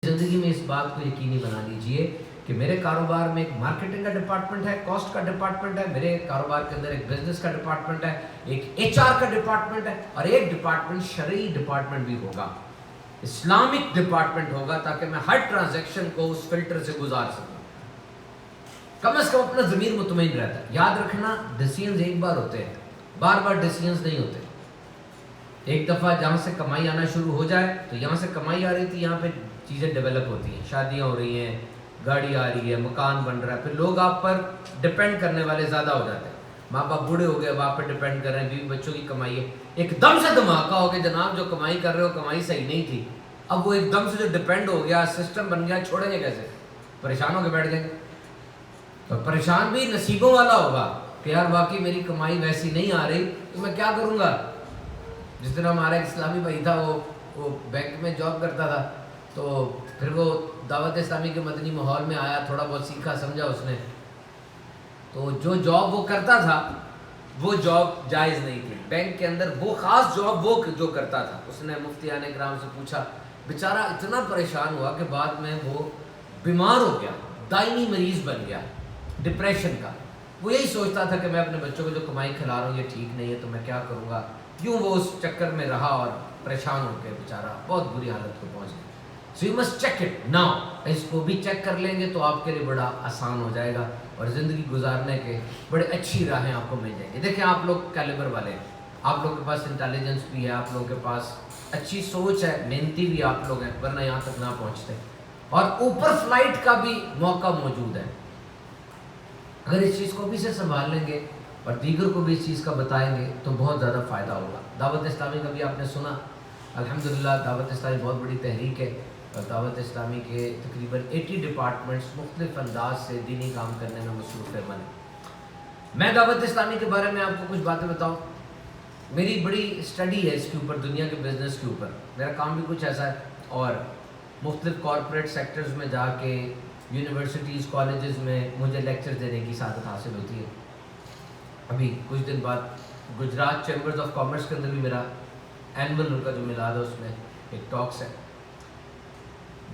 زندگی میں اس بات کو یقینی بنا لیجئے کہ میرے کاروبار میں ایک مارکیٹنگ کا ڈپارٹمنٹ ہے، کاسٹ کا ڈپارٹمنٹ ہے، میرے کاروبار کے اندر ایک بزنس کا ڈپارٹمنٹ ہے، ایک ایچ آر کا ڈپارٹمنٹ ہے، اور ایک ڈپارٹمنٹ شرعی ڈپارٹمنٹ بھی ہوگا، اسلامک ڈپارٹمنٹ ہوگا، تاکہ میں ہر ٹرانزیکشن کو اس فلٹر سے گزار سکوں۔ کم از کم اپنا ضمیر مطمئن رہتا ہے۔ یاد رکھنا، ڈیسیژنز ایک بار ہوتے ہیں، بار بار ڈیسیژنز نہیں ہوتے۔ ایک دفعہ جہاں سے کمائی آنا شروع ہو جائے تو یہاں سے کمائی آ رہی تھی، یہاں پہ چیزیں ڈیولپ ہوتی ہیں، شادیاں ہو رہی ہیں، گاڑی آ رہی ہے، مکان بن رہا ہے، پھر لوگ آپ پر ڈپینڈ کرنے والے زیادہ ہو جاتے ہیں۔ ماں باپ بوڑھے ہو گئے، اب آپ پہ ڈپینڈ کر رہے ہیں، بیوی بچوں کی کمائی ہے۔ ایک دم سے دھماکہ ہو گیا، جناب جو کمائی کر رہے ہو کمائی صحیح نہیں تھی، اب وہ ایک دم سے جو ڈپینڈ ہو گیا، سسٹم بن گیا، چھوڑیں گے کیسے؟ پریشان ہو کے بیٹھ جائیں گے۔ تو پریشان بھی نصیبوں والا ہوگا کہ یار واقعی میری کمائی ویسی نہیں آ رہی تو میں کیا کروں گا۔ جس طرح ہمارا ایک اسلامی بھائی تھا، وہ بینک میں جاب کرتا تھا، تو پھر وہ دعوت اسلامی کے مدنی ماحول میں آیا، تھوڑا بہت سیکھا سمجھا اس نے، تو جو جاب وہ کرتا تھا وہ جاب جائز نہیں تھی بینک کے اندر، وہ خاص جاب وہ جو کرتا تھا۔ اس نے مفتیان کرام سے پوچھا، بیچارہ اتنا پریشان ہوا کہ بعد میں وہ بیمار ہو گیا، دائمی مریض بن گیا ڈپریشن کا۔ وہ یہی سوچتا تھا کہ میں اپنے بچوں کو جو کمائی کھلا رہا ہوں یہ ٹھیک نہیں ہے، تو میں کیا کروں گا۔ یوں وہ اس چکر میں رہا اور پریشان ہو کے بیچارہ بہت بری حالت کو پہنچ گیا۔ So you must check it now. اس کو بھی چیک کر لیں گے تو آپ کے لیے بڑا آسان ہو جائے گا، اور زندگی گزارنے کے بڑے اچھی راہیں آپ کو مل جائیں گی۔ دیکھیں آپ لوگ کیلیبر والے ہیں، آپ لوگ کے پاس انٹیلیجنس بھی ہے، آپ لوگوں کے پاس اچھی سوچ ہے، محنتی بھی آپ لوگ ہیں، ورنہ یہاں تک نہ پہنچتے، اور اوپر فلائٹ کا بھی موقع موجود ہے۔ اگر اس چیز کو بھی سے سنبھال لیں گے اور دیگر کو بھی اس چیز کا بتائیں گے تو بہت زیادہ فائدہ ہوگا۔ دعوت اسلامی کا بھی آپ نے سنا، الحمدللہ دعوت اسلامی بہت بڑی تحریک ہے، اور دعوت اسلامی کے تقریباً 80 ڈپارٹمنٹس مختلف انداز سے دینی کام کرنے میں مصروف عمل ہیں۔ میں دعوت اسلامی کے بارے میں آپ کو کچھ باتیں بتاؤں۔ میری بڑی اسٹڈی ہے اس کے اوپر، دنیا کے بزنس کے اوپر، میرا کام بھی کچھ ایسا ہے، اور مختلف کارپوریٹ سیکٹرز میں جا کے یونیورسٹیز کالجز میں مجھے لیکچر دینے کی سعادت حاصل ہوتی ہے۔ ابھی کچھ دن بعد گجرات چیمبرز آف کامرس کے اندر بھی میرا اینول ان کا جو میلاد ہے اس میں ایک ٹاکس ہے۔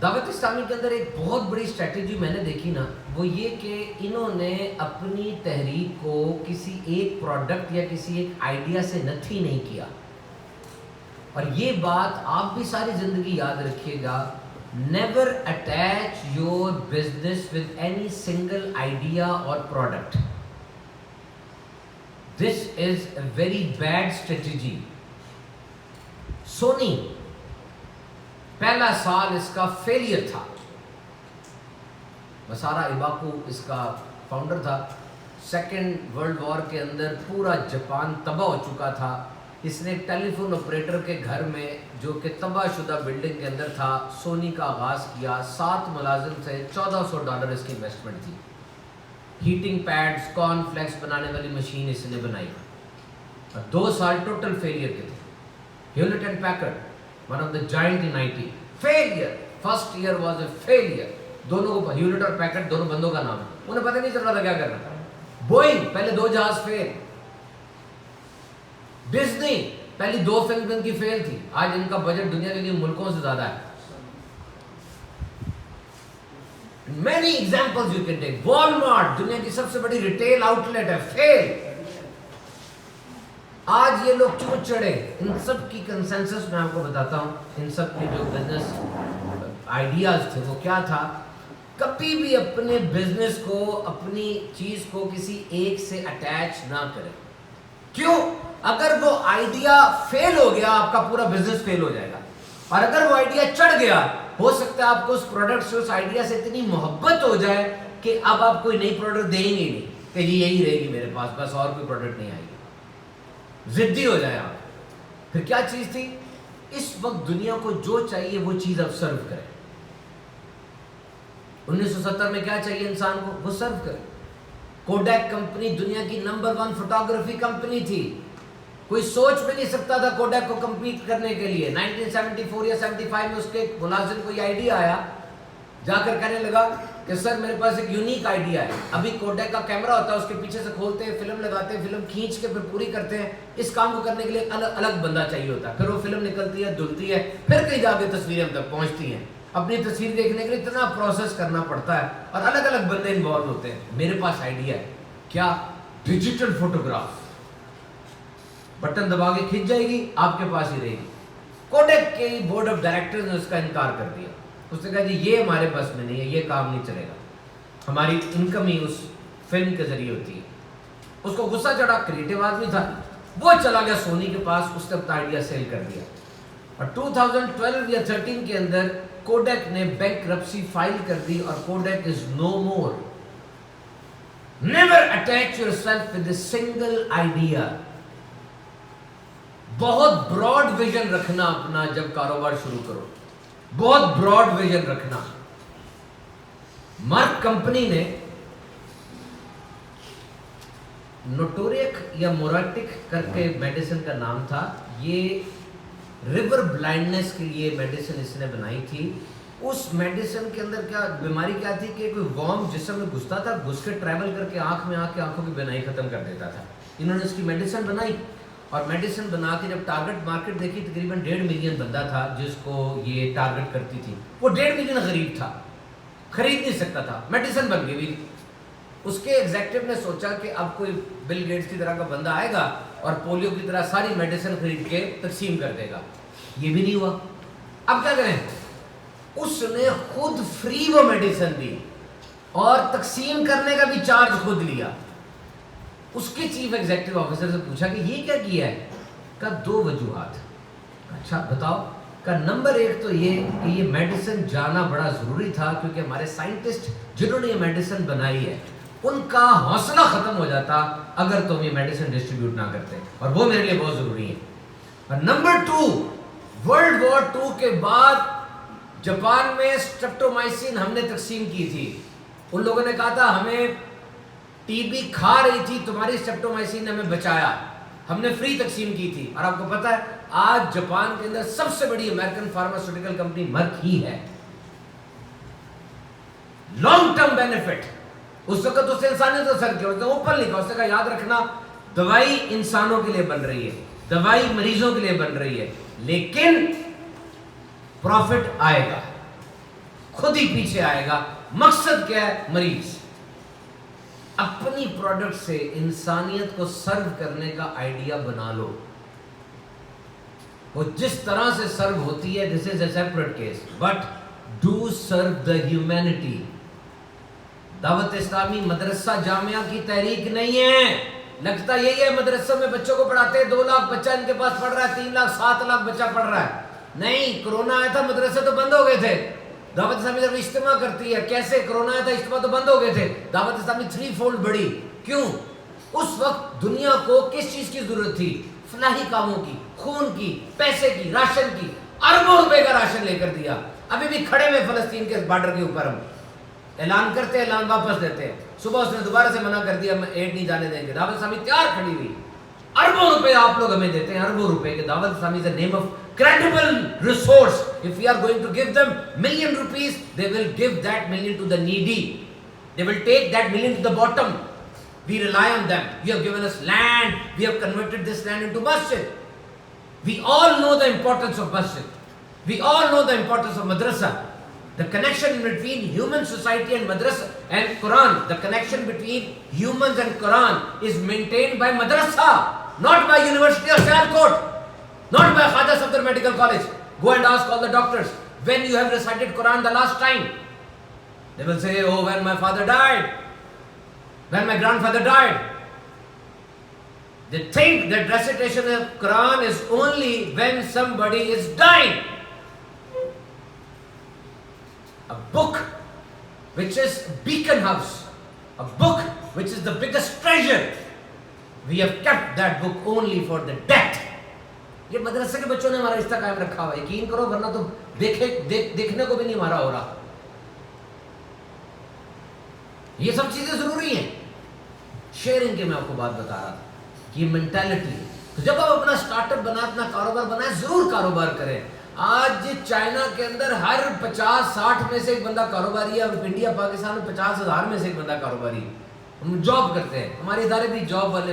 دعوت اسلامی کے اندر ایک بہت بڑی اسٹریٹجی میں نے دیکھی نا، وہ یہ کہ انہوں نے اپنی تحریک کو کسی ایک پروڈکٹ یا کسی ایک آئیڈیا سے نتھی نہیں کیا، اور یہ بات آپ بھی ساری زندگی یاد رکھیے گا، never attach your business with any single idea or product. This is a very bad strategy. سونی پہلا سال اس کا فیلئر تھا، مسارا ایباکو اس کا فاؤنڈر تھا۔ سیکنڈ ورلڈ وار کے اندر پورا جاپان تباہ ہو چکا تھا، اس نے ٹیلی فون آپریٹر کے گھر میں جو کہ تباہ شدہ بلڈنگ کے اندر تھا سونی کا آغاز کیا، 7 ملازم سے $1400 اس کی انویسٹمنٹ تھی۔ ہیٹنگ پیڈز، کارن فلیکس بنانے والی مشین اس نے بنائی، اور 2 سال ٹوٹل فیلئر کے تھے۔ Hewlett and Packard, one of the giant in IT، failure, first year was a failure. دونوں کو ہیولٹ اور پیکرڈ دونوں بندوں کا نام ہے، انہیں پتہ نہیں چل رہا تھا کیا کرنا تھا۔ بوئنگ پہلے 2 جہاز فیل، ڈزنی پہلی 2 فلم ان کی فیل تھی، آج ان کا بجٹ دنیا کے لیے ملکوں سے زیادہ ہے۔ many examples you can take۔ Walmart دنیا کی سب سے بڑی ریٹیل آؤٹ لیٹ ہے، فیل۔ آج یہ لوگ کیوں چڑھے؟ ان سب کی کنسنسس میں آپ کو بتاتا ہوں، ان سب کے جو بزنس آئیڈیاز تھے وہ کیا تھا، کبھی بھی اپنے بزنس کو، اپنی چیز کو کسی ایک سے اٹیچ نہ کریں۔ کیوں؟ اگر وہ آئیڈیا فیل ہو گیا آپ کا پورا بزنس فیل ہو جائے گا، اور اگر وہ آئیڈیا چڑھ گیا ہو سکتا ہے آپ کو اس پروڈکٹ سے، اس آئیڈیا سے اتنی محبت ہو جائے کہ اب آپ کوئی نئی پروڈکٹ دیں گے ہی نہیں، کہ جی یہی رہے گی میرے پاس، بس اور کوئی پروڈکٹ نہیں آئے گی، ضدی ہو جائے آپ۔ پھر کیا چیز تھی؟ اس وقت دنیا کو جو چاہیے وہ چیز اب سرو کرے۔ 1970 میں کیا چاہیے انسان کو؟ وہ سرو کرے۔ کوڈیک کمپنی دنیا کی نمبر 1 فوٹوگرافی کمپنی تھی، کوئی سوچ بھی نہیں سکتا تھا کوڈیک کو کمپیٹ کرنے کے لیے۔ 1974 یا 75 میں اس کے ایک ملازم کو یہ آئیڈیا آیا، جا کر کہنے لگا کہ سر میرے پاس ایک یونیک آئیڈیا ہے۔ ابھی کوڈیک کا کیمرہ ہوتا ہے، اس کے پیچھے سے کھولتے ہیں، فلم لگاتے ہیں، فلم کھینچ کے پھر پوری کرتے ہیں۔ اس کام کو کرنے کے لیے الگ الگ بندہ چاہیے ہوتا ہے، پھر وہ فلم نکلتی ہے، دھلتی ہے، پھر کہیں جا کے تصویریں ہم تک پہنچتی ہیں۔ اپنی تصویر دیکھنے کے لیے اتنا پروسیس کرنا پڑتا ہے اور الگ الگ بندے انوالو ہوتے ہیں. میرے پاس آئیڈیا ہے, کیا ڈیجیٹل فوٹوگراف, بٹن دبا کے کھنچ جائے گی, آپ کے پاس ہی رہے گی. کوڈیک کے بورڈ آف ڈائریکٹرز نے اس کا انکار کر دیا. اس نے کہا جی یہ ہمارے بس میں نہیں ہے, یہ کام نہیں چلے گا, ہماری انکم ہی اس فلم کے ذریعے ہوتی ہے. اس کو غصہ چڑھا, کریٹو آدمی تھا, وہ چلا گیا سونی کے پاس, اس نے اپنا آئیڈیا سیل کر دیا. اور 2012 یا 13 کے اندر کوڈیک نے بینکرپسی فائل کر دی اور Kodak is no more. Never attach yourself with a single idea. بہت براڈ ویژن رکھنا اپنا جب کاروبار شروع کرو, بہت براڈ ویژن رکھنا. مارک کمپنی نے نوٹوریک یا موراٹک کر کے میڈیسن کا نام تھا, یہ ریور بلائنڈنس کے لیے میڈیسن اس نے بنائی تھی. اس میڈیسن کے اندر کیا بیماری کیا تھی کہ کوئی وارم جسم میں گھستا تھا, گھس کے ٹریول کر کے آنکھ میں آ کے آنکھوں کی بینائی ختم کر دیتا تھا. انہوں نے اس کی میڈیسن بنائی اور میڈیسن بنا کے جب ٹارگٹ مارکیٹ دیکھی تقریباً 1.5 ملین بندہ تھا جس کو یہ ٹارگٹ کرتی تھی. وہ 1.5 ملین غریب تھا, خرید نہیں سکتا تھا, میڈیسن بن گئی ہوئی. اس کے ایگزیکٹو نے سوچا کہ اب کوئی بل گیٹس کی طرح کا بندہ آئے گا اور پولیو کی طرح ساری میڈیسن خرید کے تقسیم کر دے گا. یہ بھی نہیں ہوا. اب کیا کریں, اس نے خود فری وہ میڈیسن دی اور تقسیم کرنے کا بھی چارج خود لیا. اس کے چیف ایگزیکٹو آفیسر سے پوچھا کہ یہ کیا کیا ہے؟ کا 2 وجوہات. اچھا بتاؤ. کا نمبر 1 تو یہ کہ یہ میڈیسن جانا بڑا ضروری تھا, کیونکہ ہمارے سائنٹسٹ جنہوں نے یہ میڈیسن بنائی ہے ان کا حوصلہ ختم ہو جاتا اگر تم یہ میڈیسن ڈسٹریبیوٹ نہ کرتے, اور وہ میرے لیے بہت ضروری ہے. اور نمبر 2, ورلڈ وار 2 کے بعد جاپان میں اسٹریپٹومائسن ہم نے تقسیم کی تھی. ان لوگوں نے کہا تھا ہمیں ٹی بی کھا رہی تھی, تمہاری اسٹریپٹومائسن نے ہمیں بچایا, ہم نے فری تقسیم کی تھی. اور آپ کو پتا ہے آج جاپان کے اندر سب سے بڑی امریکن فارماسیوٹیکل کمپنی مرک ہی ہے. Long term benefit. اس وقت اس انسانیت کو سر کیا, اس نے اوپر لکھا, اس نے کہا یاد رکھنا دوائی انسانوں کے لیے بن رہی ہے, دوائی مریضوں کے لیے بن رہی ہے, لیکن پروفٹ آئے گا, خود ہی پیچھے آئے گا. مقصد کیا ہے؟ مریض. اپنی پروڈکٹ سے انسانیت کو سرو کرنے کا آئیڈیا بنا لو. وہ جس طرح سے سرو ہوتی ہے, this is a separate case, but do serve the humanity. Dawat Islami مدرسہ جامعہ کی تحریک نہیں ہے. لگتا یہی ہے مدرسوں میں بچوں کو پڑھاتے ہیں, 2 لاکھ بچہ ان کے پاس پڑھ رہا ہے, 3 لاکھ 7 لاکھ بچہ پڑھ رہا ہے. نہیں, کرونا آیا تھا مدرسے تو بند ہو گئے تھے. دعوت اسلامی جب اجتماع کرتی ہے, کیسے کرونا آیا تھا اجتماع تو بند ہو گئے تھے. دعوت اسلامی 3 فولڈ بڑی. کیوں؟ اس وقت دنیا کو کس چیز کی ضرورت تھی؟ فلاحی کاموں کی, خون کی, پیسے کی, راشن کی. اربوں روپے کا راشن لے کر دیا. ابھی بھی کھڑے میں فلسطین کے بارڈر کے اوپر ہم اعلان کرتے ہیں, اعلان واپس دیتے ہیں. صبح اس نے دوبارہ سے منع کر دیا, ہم ایڈ نہیں جانے دیں گے. دعوت اسلامی تیار کھڑی ہوئی, اربوں روپے آپ لوگ ہمیں دیتے ہیں, اربوں روپے کے. دعوت اسلامی is a name of credible resource. If we are going to give them million rupees, they will give that million to the needy. They will take that million to the bottom. We rely on them. You have given us land. We have converted this land into masjid. We all know the importance of masjid. We all know the importance of madrasa. The connection between human society and madrasa and Quran, the connection between humans and Quran is maintained by madrasa, not by University of Sialkot, not by Khaja Safdar Medical College. Go and ask all the doctors, when you have recited Quran the last time? They will say, oh, when my father died, when my grandfather died. They think that recitation of Quran is only when somebody is dying. A book which is Beacon House, a book which is the biggest treasure, we have kept that book only for the dead. یہ مدرسے کے بچوں نے ہمارا رشتہ قائم رکھا ہوا ہے, یقین کرو, ورنہ تو دیکھنے کو بھی نہیں ہمارا ہو رہا. یہ سب چیزیں ضروری ہیں. شیئرنگ کے میں آپ کو بات بتا رہا تھا کہ مینٹالٹی. تو جب آپ اپنا سٹارٹ اپ بنائیں, اپنا کاروبار بنائیں, ضرور کاروبار کریں. آج چائنا کے اندر ہر 50-60 میں سے ایک بندہ کاروباری ہے, اور انڈیا پاکستان میں 50,000 میں سے ایک بندہ کاروباری ہے. ہم جاب کرتے ہیں, ہمارے ادارے بھی جاب والے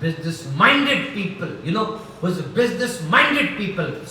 business minded people, you know, who's business minded people।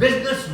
business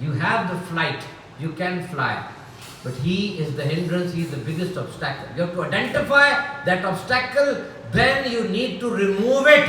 You have the flight, you can fly, but he is the hindrance, he is the biggest obstacle. You have to identify that obstacle, then you need to remove it.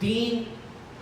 3